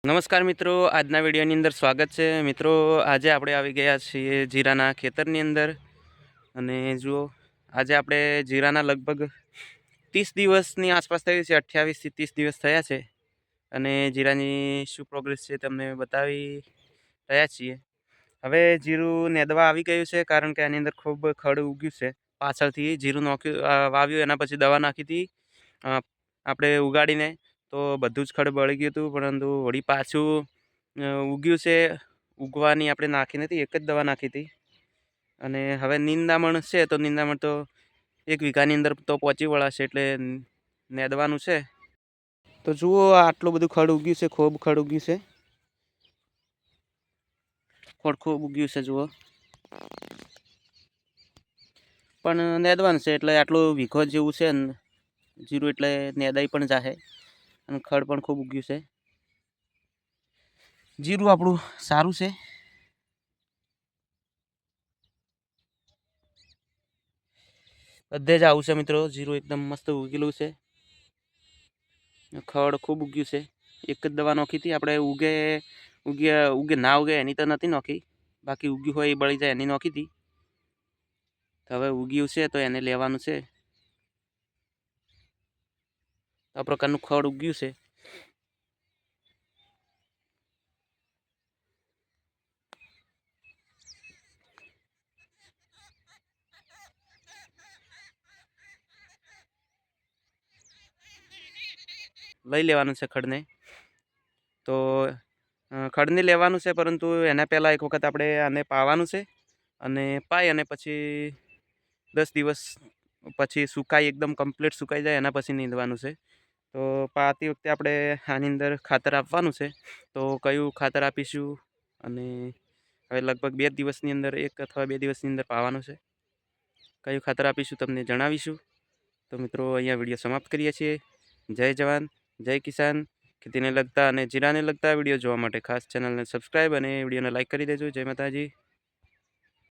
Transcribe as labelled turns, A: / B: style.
A: નમસ્કાર મિત્રો, આજના વિડીયોની અંદર સ્વાગત છે મિત્રો। આજે આપણે આવી ગયા છીએ જીરાના ખેતરની અંદર અને જુઓ આજે આપણે જીરાના લગભગ 30 દિવસની આસપાસ થઈ છે, 28 થી 30 દિવસ થયા છે અને જીરાની શું પ્રોગ્રેસ છે તમને બતાવી રહ્યા છીએ। હવે જીરું નેદવા આવી ગયું છે કારણ કે આની અંદર ખૂબ ખડ ઉગ્યું છે। પાછળથી જીરું વાવ્યું એના પછી દવા નાખી હતી આપણે ઉગાડીને, તો બધું જ ખડ બળી ગયું હતું, પરંતુ વળી પાછું ઉગ્યું છે। ઉગવાની આપણે નાખી નથી, એક જ દવા નાખી હતી અને હવે નિંદામણ છે, તો નિંદામણ તો 1 વીઘાની અંદર તો પહોંચી વળાશે એટલે નેદવાનું છે। તો જુઓ આટલું બધું ખડ ઉગ્યું છે, ખૂબ ખડ ઉગ્યું છે, ખડ ખૂબ ઉગ્યું છે જુઓ, પણ નેદવાનું છે એટલે આટલું વીઘો જેવું છે જીરું, એટલે નેદાઈ પણ જાહે અને ખડ પણ ખૂબ ઉગ્યું છે। જીરું આપણું સારું છે, બધે જ આવું છે મિત્રો। જીરું એકદમ મસ્ત ઉગેલું છે, ખડ ખૂબ ઉગ્યું છે। એક જ દવા નાખી હતી આપણે, ઉગે ના ઉગે એની તો નથી નાખી, બાકી ઉગ્યું હોય એ બળી જાય એની નાખી હતી। તો હવે ઉગ્યું છે તો એને લેવાનું છે। આ પ્રકારનું ખડ ઉગ્યું છે। લઈ લેવાનું છે ખડને, તો ખડને લેવાનું છે, પરંતુ એના પહેલાં એક વખત આપણે આને પાવાનું છે અને પાઈ અને પછી 10 દિવસ પછી સુકાઈ, એકદમ કમ્પ્લીટ સુકાઈ જાય એના પછી નીંદવાનું છે। તો પાતી વખતે આપણે આની અંદર ખાતર આપવાનું છે, તો કયું ખાતર આપીશું અને હવે લગભગ 2 દિવસની અંદર, 1 અથવા 2 દિવસની અંદર પાવાનું છે। કયું ખાતર આપીશું તમને જણાવીશું। તો મિત્રો અહીંયા વિડીયો સમાપ્ત કરીએ છીએ। જય જવાન, જય કિસાન। ખેતીને લગતા અને જીરાને લગતા વિડીયો જોવા માટે ખાસ ચેનલને સબસ્ક્રાઈબ અને વિડીયોને લાઇક કરી દેજો। જય માતાજી।